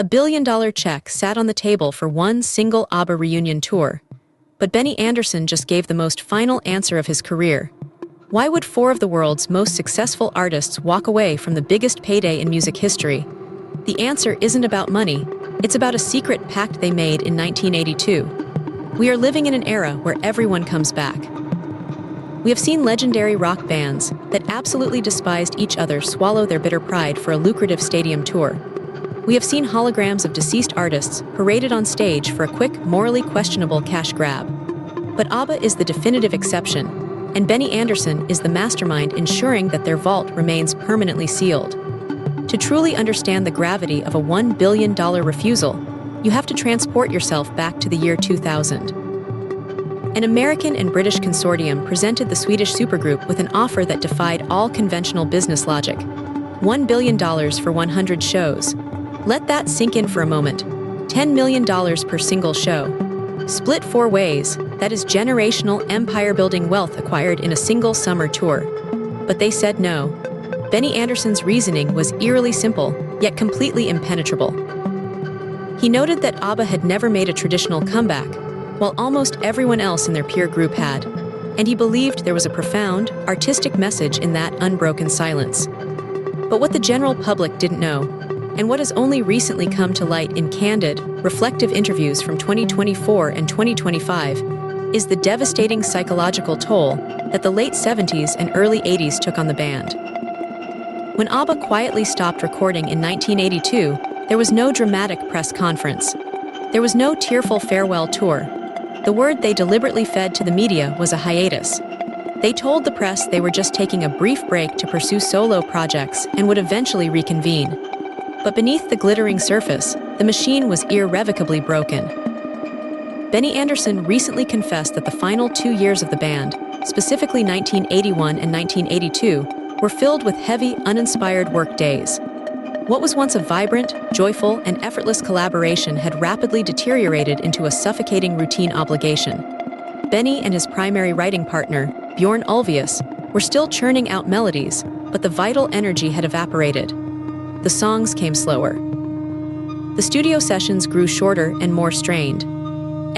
$1 billion check sat on the table for one single ABBA reunion tour. But Benny Andersson just gave the most final answer of his career. Why would four of the world's most successful artists walk away from the biggest payday in music history? The answer isn't about money, it's about a secret pact they made in 1982. We are living in an era where everyone comes back. We have seen legendary rock bands that absolutely despised each other swallow their bitter pride for a lucrative stadium tour. We have seen holograms of deceased artists paraded on stage for a quick, morally questionable cash grab. But ABBA is the definitive exception, and Benny Andersson is the mastermind ensuring that their vault remains permanently sealed. To truly understand the gravity of a $1 billion refusal, you have to transport yourself back to the year 2000. An American and British consortium presented the Swedish supergroup with an offer that defied all conventional business logic. $1 billion for 100 shows. Let that sink in for a moment. $10 million per single show. Split 4 ways, that is generational empire-building wealth acquired in a single summer tour. But they said no. Benny Andersson's reasoning was eerily simple, yet completely impenetrable. He noted that ABBA had never made a traditional comeback, while almost everyone else in their peer group had, and he believed there was a profound, artistic message in that unbroken silence. But what the general public didn't know, and what has only recently come to light in candid, reflective interviews from 2024 and 2025, is the devastating psychological toll that the late 70s and early 80s took on the band. When ABBA quietly stopped recording in 1982, there was no dramatic press conference. There was no tearful farewell tour. The word they deliberately fed to the media was a hiatus. They told the press they were just taking a brief break to pursue solo projects and would eventually reconvene. But beneath the glittering surface, the machine was irrevocably broken. Benny Andersson recently confessed that the final 2 years of the band, specifically 1981 and 1982, were filled with heavy, uninspired work days. What was once a vibrant, joyful, and effortless collaboration had rapidly deteriorated into a suffocating routine obligation. Benny and his primary writing partner, Bjorn Ulvaeus, were still churning out melodies, but the vital energy had evaporated. The songs came slower. The studio sessions grew shorter and more strained.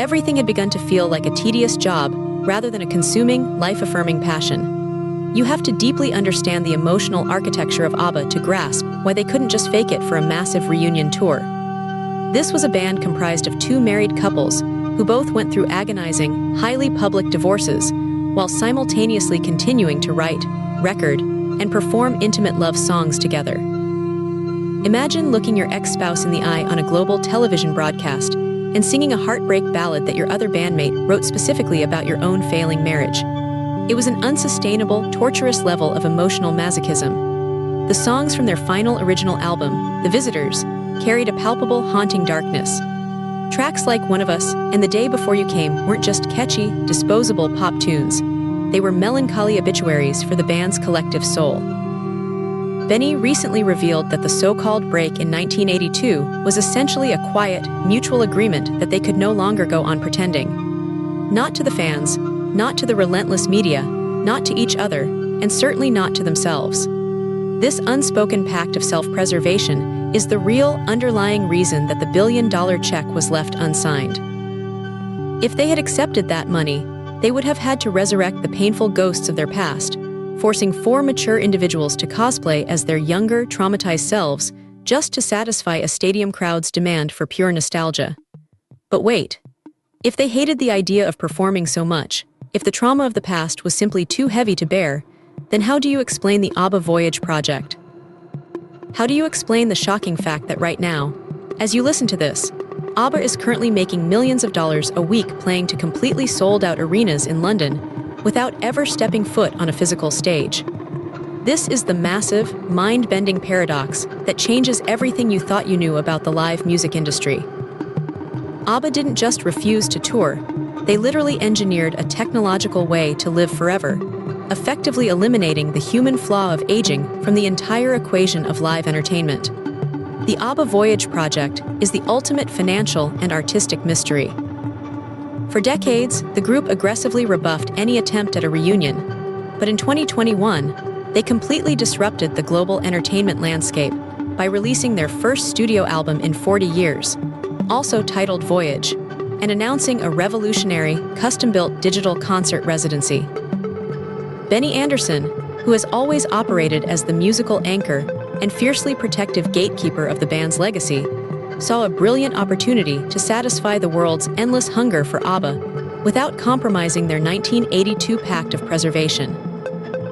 Everything had begun to feel like a tedious job rather than a consuming, life-affirming passion. You have to deeply understand the emotional architecture of ABBA to grasp why they couldn't just fake it for a massive reunion tour. This was a band comprised of 2 married couples who both went through agonizing, highly public divorces while simultaneously continuing to write, record, and perform intimate love songs together. Imagine looking your ex-spouse in the eye on a global television broadcast and singing a heartbreak ballad that your other bandmate wrote specifically about your own failing marriage. It was an unsustainable, torturous level of emotional masochism. The songs from their final original album, The Visitors, carried a palpable, haunting darkness. Tracks like One of Us and The Day Before You Came weren't just catchy, disposable pop tunes. They were melancholy obituaries for the band's collective soul. Benny recently revealed that the so-called break in 1982 was essentially a quiet, mutual agreement that they could no longer go on pretending. Not to the fans, not to the relentless media, not to each other, and certainly not to themselves. This unspoken pact of self-preservation is the real underlying reason that the billion-dollar check was left unsigned. If they had accepted that money, they would have had to resurrect the painful ghosts of their past, forcing 4 mature individuals to cosplay as their younger, traumatized selves just to satisfy a stadium crowd's demand for pure nostalgia. But wait, if they hated the idea of performing so much, if the trauma of the past was simply too heavy to bear, then how do you explain the ABBA Voyage project? How do you explain the shocking fact that right now, as you listen to this, ABBA is currently making millions of dollars a week playing to completely sold-out arenas in London without ever stepping foot on a physical stage? This is the massive, mind-bending paradox that changes everything you thought you knew about the live music industry. ABBA didn't just refuse to tour, they literally engineered a technological way to live forever, effectively eliminating the human flaw of aging from the entire equation of live entertainment. The ABBA Voyage project is the ultimate financial and artistic mystery. For decades, the group aggressively rebuffed any attempt at a reunion, but in 2021, they completely disrupted the global entertainment landscape by releasing their first studio album in 40 years, also titled Voyage, and announcing a revolutionary, custom-built digital concert residency. Benny Andersson, who has always operated as the musical anchor and fiercely protective gatekeeper of the band's legacy, saw a brilliant opportunity to satisfy the world's endless hunger for ABBA without compromising their 1982 pact of preservation.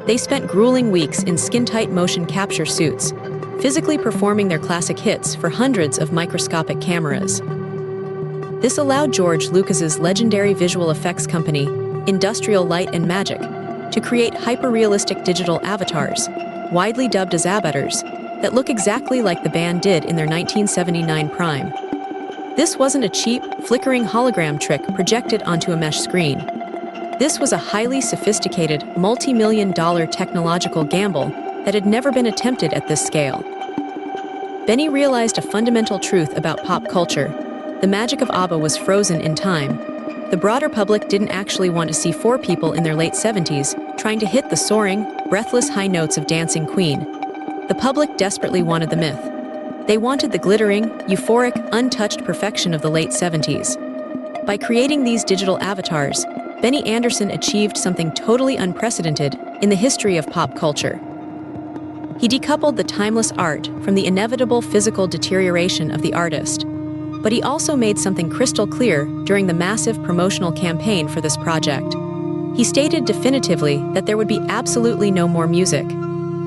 They spent grueling weeks in skin-tight motion capture suits, physically performing their classic hits for hundreds of microscopic cameras. This allowed George Lucas's legendary visual effects company, Industrial Light and Magic, to create hyper-realistic digital avatars, widely dubbed as ABBAtors, that look exactly like the band did in their 1979 prime. This wasn't a cheap, flickering hologram trick projected onto a mesh screen. This was a highly sophisticated, multi-million-dollar technological gamble that had never been attempted at this scale. Benny realized a fundamental truth about pop culture. The magic of ABBA was frozen in time. The broader public didn't actually want to see four people in their late 70s trying to hit the soaring, breathless high notes of Dancing Queen. The public desperately wanted the myth. They wanted the glittering, euphoric, untouched perfection of the late 70s. By creating these digital avatars, Benny Andersson achieved something totally unprecedented in the history of pop culture. He decoupled the timeless art from the inevitable physical deterioration of the artist. But he also made something crystal clear during the massive promotional campaign for this project. He stated definitively that there would be absolutely no more music.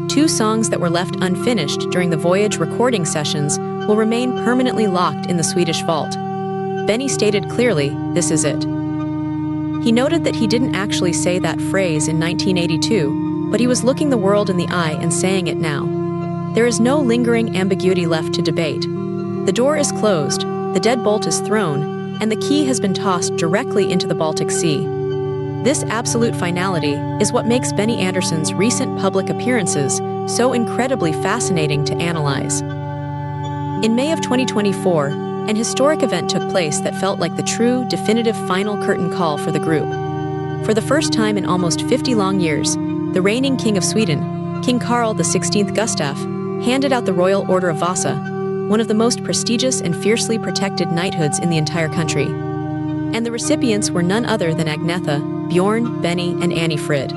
2 songs that were left unfinished during the Voyage recording sessions will remain permanently locked in the Swedish vault. Benny stated clearly, "This is it." He noted that he didn't actually say that phrase in 1982, but he was looking the world in the eye and saying it now. There is no lingering ambiguity left to debate. The door is closed, the deadbolt is thrown, and the key has been tossed directly into the Baltic Sea. This absolute finality is what makes Benny Andersson's recent public appearances so incredibly fascinating to analyze. In May of 2024, an historic event took place that felt like the true, definitive final curtain call for the group. For the first time in almost 50 long years, the reigning King of Sweden, King Carl XVI Gustaf, handed out the Royal Order of Vasa, one of the most prestigious and fiercely protected knighthoods in the entire country. And the recipients were none other than Agnetha, Bjorn, Benny, and Anni-Frid.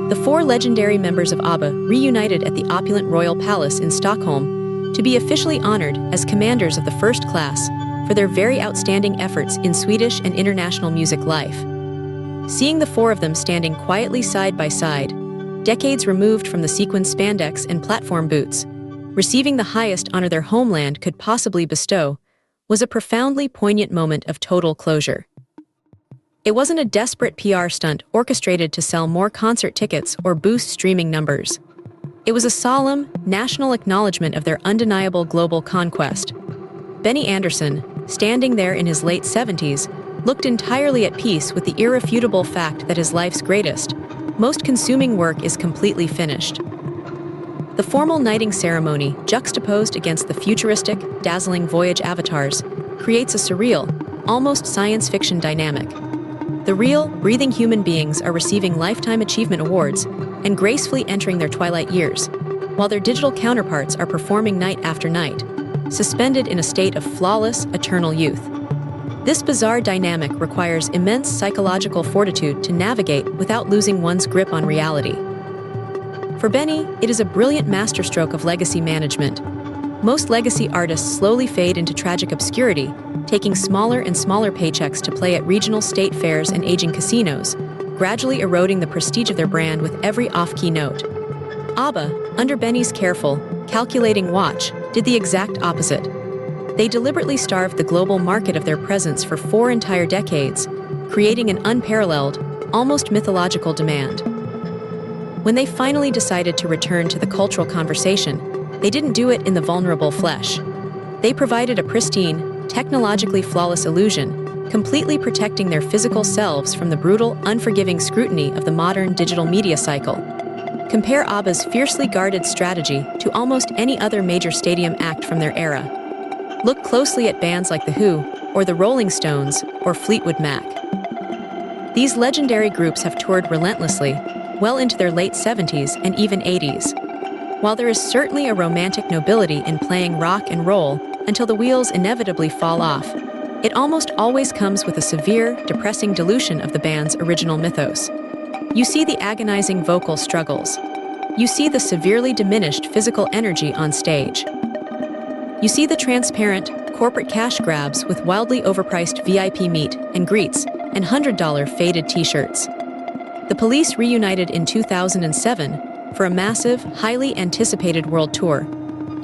The 4 legendary members of ABBA reunited at the opulent Royal Palace in Stockholm to be officially honored as commanders of the first class for their very outstanding efforts in Swedish and international music life. Seeing the 4 of them standing quietly side by side, decades removed from the sequined spandex and platform boots, receiving the highest honor their homeland could possibly bestow, was a profoundly poignant moment of total closure. It wasn't a desperate PR stunt orchestrated to sell more concert tickets or boost streaming numbers. It was a solemn, national acknowledgement of their undeniable global conquest. Benny Andersson, standing there in his late 70s, looked entirely at peace with the irrefutable fact that his life's greatest, most consuming work is completely finished. The formal knighting ceremony, juxtaposed against the futuristic, dazzling Voyage avatars, creates a surreal, almost science fiction dynamic. The real, breathing human beings are receiving Lifetime Achievement Awards and gracefully entering their twilight years, while their digital counterparts are performing night after night, suspended in a state of flawless, eternal youth. This bizarre dynamic requires immense psychological fortitude to navigate without losing one's grip on reality. For Benny, it is a brilliant masterstroke of legacy management. Most legacy artists slowly fade into tragic obscurity, taking smaller and smaller paychecks to play at regional state fairs and aging casinos, gradually eroding the prestige of their brand with every off-key note. ABBA, under Benny's careful, calculating watch, did the exact opposite. They deliberately starved the global market of their presence for 4 entire decades, creating an unparalleled, almost mythological demand. When they finally decided to return to the cultural conversation, they didn't do it in the vulnerable flesh. They provided a pristine, technologically flawless illusion, completely protecting their physical selves from the brutal, unforgiving scrutiny of the modern digital media cycle. Compare ABBA's fiercely guarded strategy to almost any other major stadium act from their era. Look closely at bands like The Who, or the Rolling Stones, or Fleetwood Mac. These legendary groups have toured relentlessly, well into their late 70s and even 80s. While there is certainly a romantic nobility in playing rock and roll until the wheels inevitably fall off, it almost always comes with a severe, depressing dilution of the band's original mythos. You see the agonizing vocal struggles. You see the severely diminished physical energy on stage. You see the transparent, corporate cash grabs with wildly overpriced VIP meet and greets and $100 faded t-shirts. The Police reunited in 2007 for a massive, highly anticipated world tour,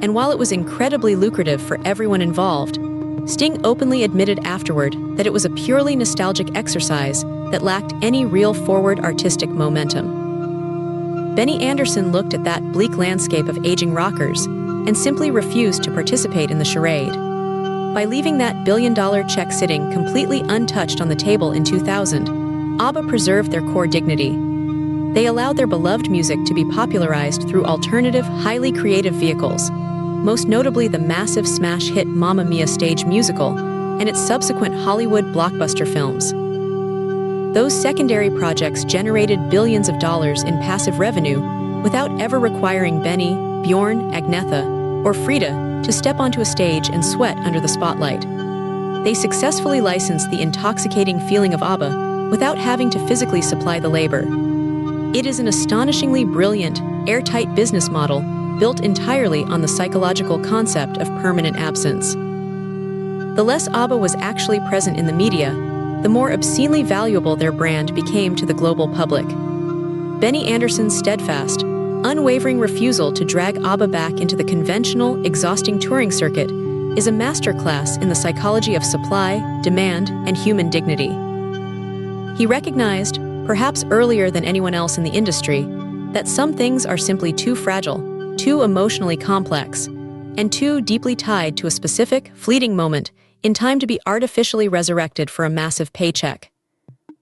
and while it was incredibly lucrative for everyone involved, Sting openly admitted afterward that it was a purely nostalgic exercise that lacked any real forward artistic momentum. Benny Andersson looked at that bleak landscape of aging rockers and simply refused to participate in the charade. By leaving that billion-dollar check sitting completely untouched on the table in 2000, ABBA preserved their core dignity. They allowed their beloved music to be popularized through alternative, highly creative vehicles, most notably the massive smash hit Mamma Mia stage musical and its subsequent Hollywood blockbuster films. Those secondary projects generated billions of dollars in passive revenue without ever requiring Benny, Bjorn, Agnetha, or Frida to step onto a stage and sweat under the spotlight. They successfully licensed the intoxicating feeling of ABBA without having to physically supply the labor. It is an astonishingly brilliant, airtight business model built entirely on the psychological concept of permanent absence. The less ABBA was actually present in the media, the more obscenely valuable their brand became to the global public. Benny Andersson's steadfast, unwavering refusal to drag ABBA back into the conventional, exhausting touring circuit is a masterclass in the psychology of supply, demand, and human dignity. He recognized, perhaps earlier than anyone else in the industry, that some things are simply too fragile, too emotionally complex, and too deeply tied to a specific, fleeting moment in time to be artificially resurrected for a massive paycheck.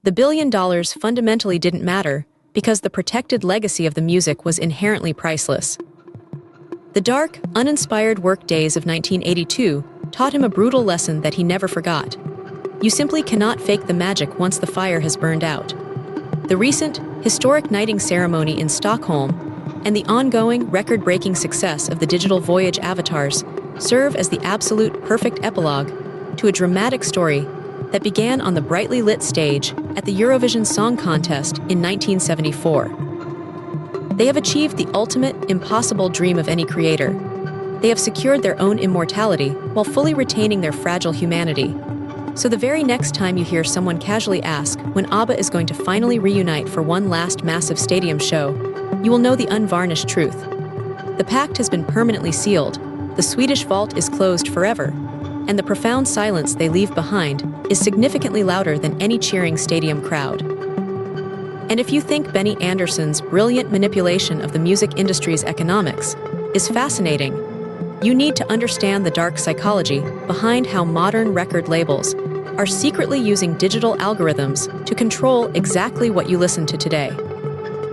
The $1 billion fundamentally didn't matter because the protected legacy of the music was inherently priceless. The dark, uninspired work days of 1982 taught him a brutal lesson that he never forgot. You simply cannot fake the magic once the fire has burned out. The recent, historic knighting ceremony in Stockholm and the ongoing, record-breaking success of the digital Voyage avatars serve as the absolute perfect epilogue to a dramatic story that began on the brightly lit stage at the Eurovision Song Contest in 1974. They have achieved the ultimate, impossible dream of any creator. They have secured their own immortality while fully retaining their fragile humanity. So the very next time you hear someone casually ask when ABBA is going to finally reunite for one last massive stadium show, you will know the unvarnished truth. The pact has been permanently sealed, the Swedish vault is closed forever, and the profound silence they leave behind is significantly louder than any cheering stadium crowd. And if you think Benny Andersson's brilliant manipulation of the music industry's economics is fascinating, you need to understand the dark psychology behind how modern record labels are secretly using digital algorithms to control exactly what you listen to today.